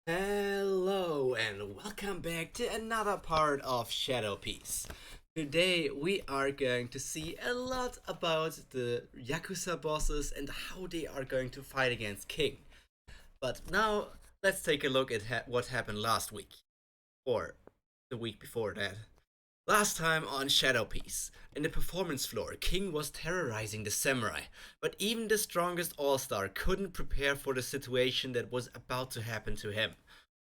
Hello and welcome back to another part of Shadow Piece. Today we are going to see a lot about the Yakuza bosses and how they are going to fight against King. But now let's take a look at what happened last week, or the week before that. Last time on Shadow Piece, in the performance floor, King was terrorizing the samurai, but even the strongest all-star couldn't prepare for the situation that was about to happen to him.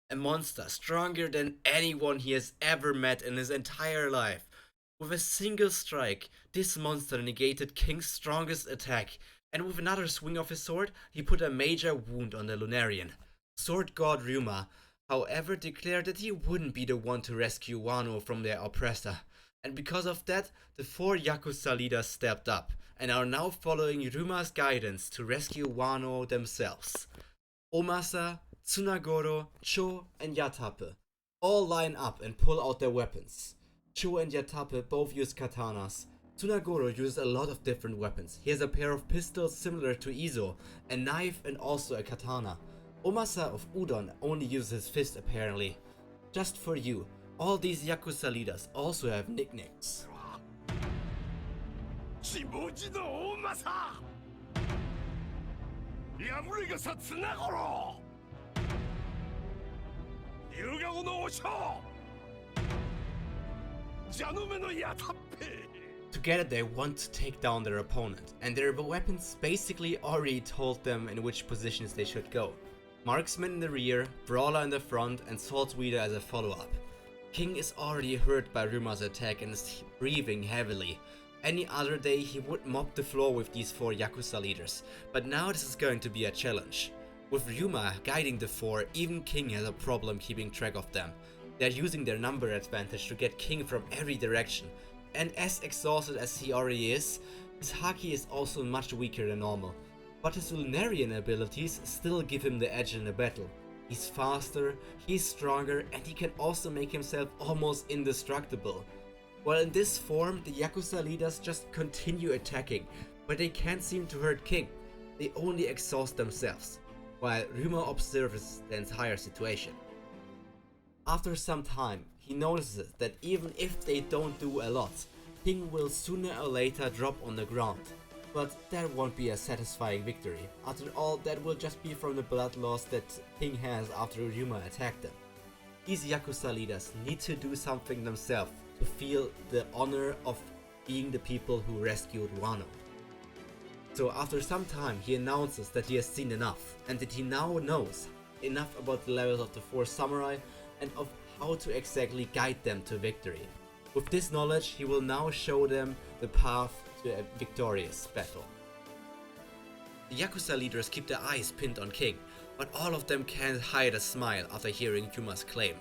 A monster stronger than anyone he has ever met in his entire life. With a single strike, this monster negated King's strongest attack, and with another swing of his sword, he put a major wound on the Lunarian. Sword God Ryuma, however, declared that he wouldn't be the one to rescue Wano from their oppressor, and because of that, the four Yakuza leaders stepped up, and are now following Ryuma's guidance to rescue Wano themselves. Omasa, Tsunagoro, Cho, and Yatape all line up and pull out their weapons. Cho and Yatape both use katanas. Tsunagoro uses a lot of different weapons. He has a pair of pistols similar to Izo, a knife, and also a katana. Omasa of Udon only uses his fist apparently. Just for you, all these Yakuza leaders also have nicknames. 下地の大政破れがさつなごろ夕顔のおしょ蛇の目のやたっぺ Together they want to take down their opponent, and their weapons basically already told them in which positions they should go. Marksman in the rear, Brawler in the front, and Saltweeder as a follow-up. King is already hurt by Ryuma's attack and is breathing heavily. Any other day he would mop the floor with these four Yakuza leaders, but now this is going to be a challenge. With Ryuma guiding the four, even King has a problem keeping track of them. They're using their number advantage to get King from every direction, and as exhausted as he already is, his Haki is also much weaker than normal. But his Lunarian abilities still give him the edge in the battle. He's faster, he's stronger, and he can also make himself almost indestructible. While in this form, the Yakuza leaders just continue attacking, but they can't seem to hurt King. They only exhaust themselves, while Ryuma observes the entire situation. After some time, he notices that even if they don't do a lot, King will sooner or later drop on the ground. But that won't be a satisfying victory. After all, that will just be from the blood loss that King has after Ryuma attacked them. These Yakuza leaders need to do something themselves to feel the honor of being the people who rescued Wano. So after some time he announces that he has seen enough, and that he now knows enough about the levels of the four samurai and of how to exactly guide them to victory. With this knowledge, he will now show them the path to a victorious battle. The Yakuza leaders keep their eyes pinned on King, but all of them can't hide a smile after hearing Ryuma's claim.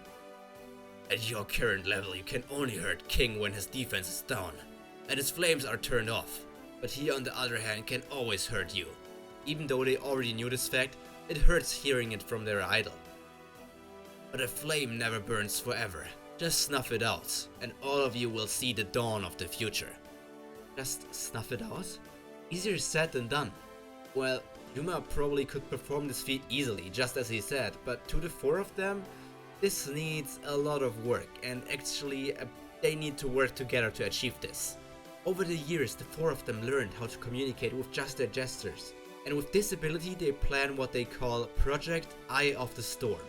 At your current level, you can only hurt King when his defense is down, and his flames are turned off, but he on the other hand can always hurt you. Even though they already knew this fact, it hurts hearing it from their idol. But a flame never burns forever. Just snuff it out, and all of you will see the dawn of the future. Just snuff it out? Easier said than done. Well, Ryuma probably could perform this feat easily, just as he said, but to the four of them, this needs a lot of work, and actually they need to work together to achieve this. Over the years, the four of them learned how to communicate with just their gestures, and with this ability they plan what they call Project Eye of the Storm.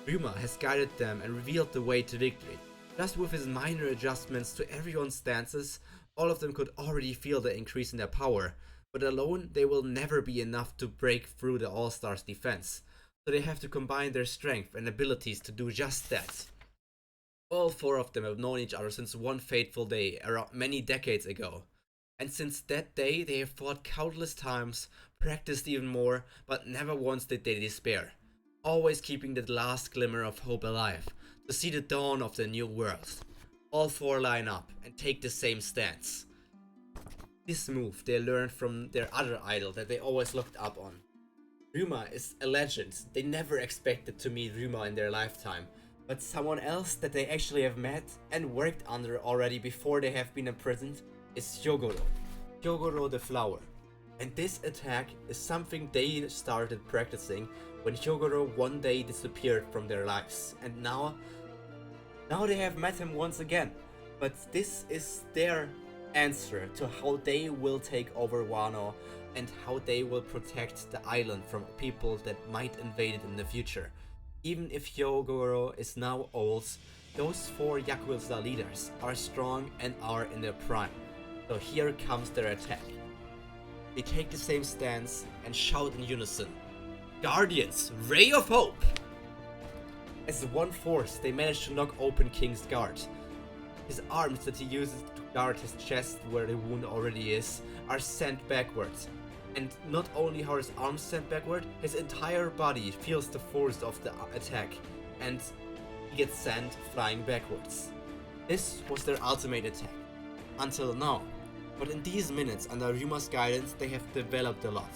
Ryuma has guided them and revealed the way to victory. Just with his minor adjustments to everyone's stances, all of them could already feel the increase in their power, but alone they will never be enough to break through the All-Stars' defense, so they have to combine their strength and abilities to do just that. All four of them have known each other since one fateful day, around many decades ago. And since that day they have fought countless times, practiced even more, but never once did they despair. Always keeping that last glimmer of hope alive, to see the dawn of the new world. All four line up and take the same stance. This move they learned from their other idol that they always looked up on. Ryuma is a legend. They never expected to meet Ryuma in their lifetime, but someone else that they actually have met and worked under already before they have been imprisoned is Hyogoro. Hyogoro the Flower. And this attack is something they started practicing when Hyogoro one day disappeared from their lives, and now they have met him once again. But this is their answer to how they will take over Wano and how they will protect the island from people that might invade it in the future. Even if Hyogoro is now old, those 4 Yakuza leaders are strong and are in their prime. So here comes their attack. They take the same stance and shout in unison, "Guardians, Ray of Hope!" As one force, they manage to knock open King's guard. His arms that he uses to guard his chest where the wound already is are sent backwards. And not only are his arms sent backward, his entire body feels the force of the attack and he gets sent flying backwards. This was their ultimate attack. Until now. But in these minutes, under Ryuma's guidance, they have developed a lot.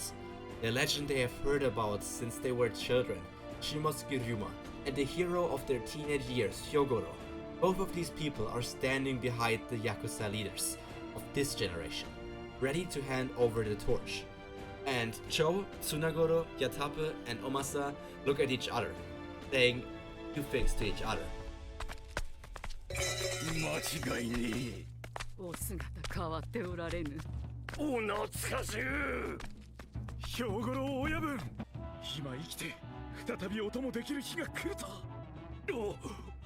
The legend they have heard about since they were children, Shimosuke Ryuma, and the hero of their teenage years, Hyogoro. Both of these people are standing behind the Yakuza leaders of this generation, ready to hand over the torch. And Cho, Tsunagoro, Yatape, and Omasa look at each other, saying two things to each other. 間違いねお姿変わっておられぬ。え。お懐かしゅう。兵五郎親分、今生きて再びお供できる日が来ると。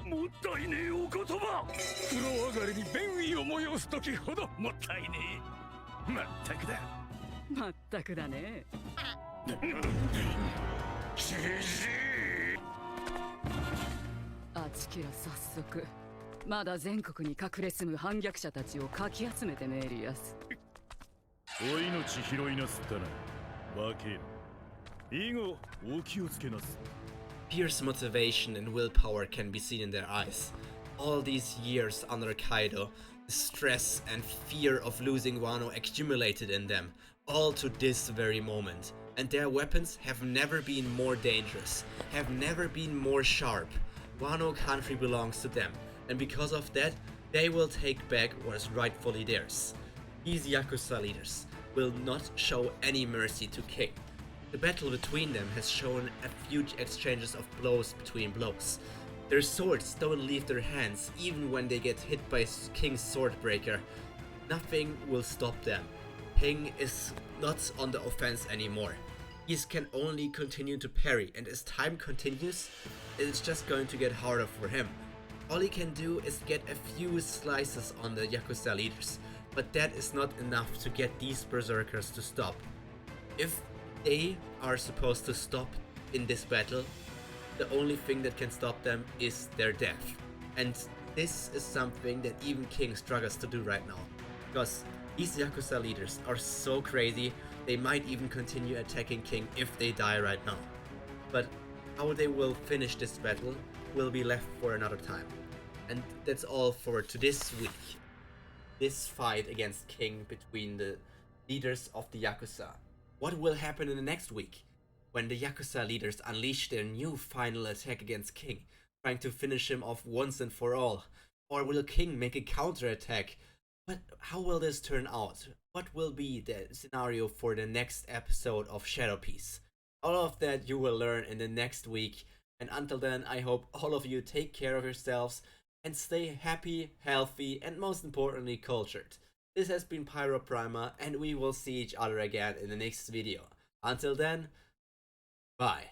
もったいねえお言葉。風呂上がりに便意を催す時ほどもったいねえ。まったくだ。まったくだね。じじい。あちきら早速。まだ全国に隠れ住む反逆者たちをかき集めてめえりやす。お命拾いなすったな、バケン。以後お気をつけなす。 Fierce motivation and willpower can be seen in their eyes. All these years under Kaido, the stress and fear of losing Wano accumulated in them, all to this very moment. And their weapons have never been more dangerous, have never been more sharp. Wano country belongs to them, and because of that, they will take back what is rightfully theirs. These Yakuza leaders will not show any mercy to King. The battle between them has shown a huge exchanges of blows between blows. Their swords don't leave their hands even when they get hit by King's Swordbreaker. Nothing will stop them. King is not on the offense anymore. He can only continue to parry, and as time continues, it's just going to get harder for him. All he can do is get a few slices on the Yakuza leaders, but that is not enough to get these berserkers to stop. If they are supposed to stop in this battle, the only thing that can stop them is their death. And this is something that even King struggles to do right now, because these Yakuza leaders are so crazy, they might even continue attacking King if they die right now. But how they will finish this battle will be left for another time. And that's all for this week. This fight against King between the leaders of the Yakuza. What will happen in the next week, when the Yakuza leaders unleash their new final attack against King, trying to finish him off once and for all? Or will King make a counterattack? But how will this turn out? What will be the scenario for the next episode of Shadow Piece? All of that you will learn in the next week, and until then I hope all of you take care of yourselves and stay happy, healthy, and most importantly cultured. This has been Pyro Prima, and we will see each other again in the next video. Until then, bye.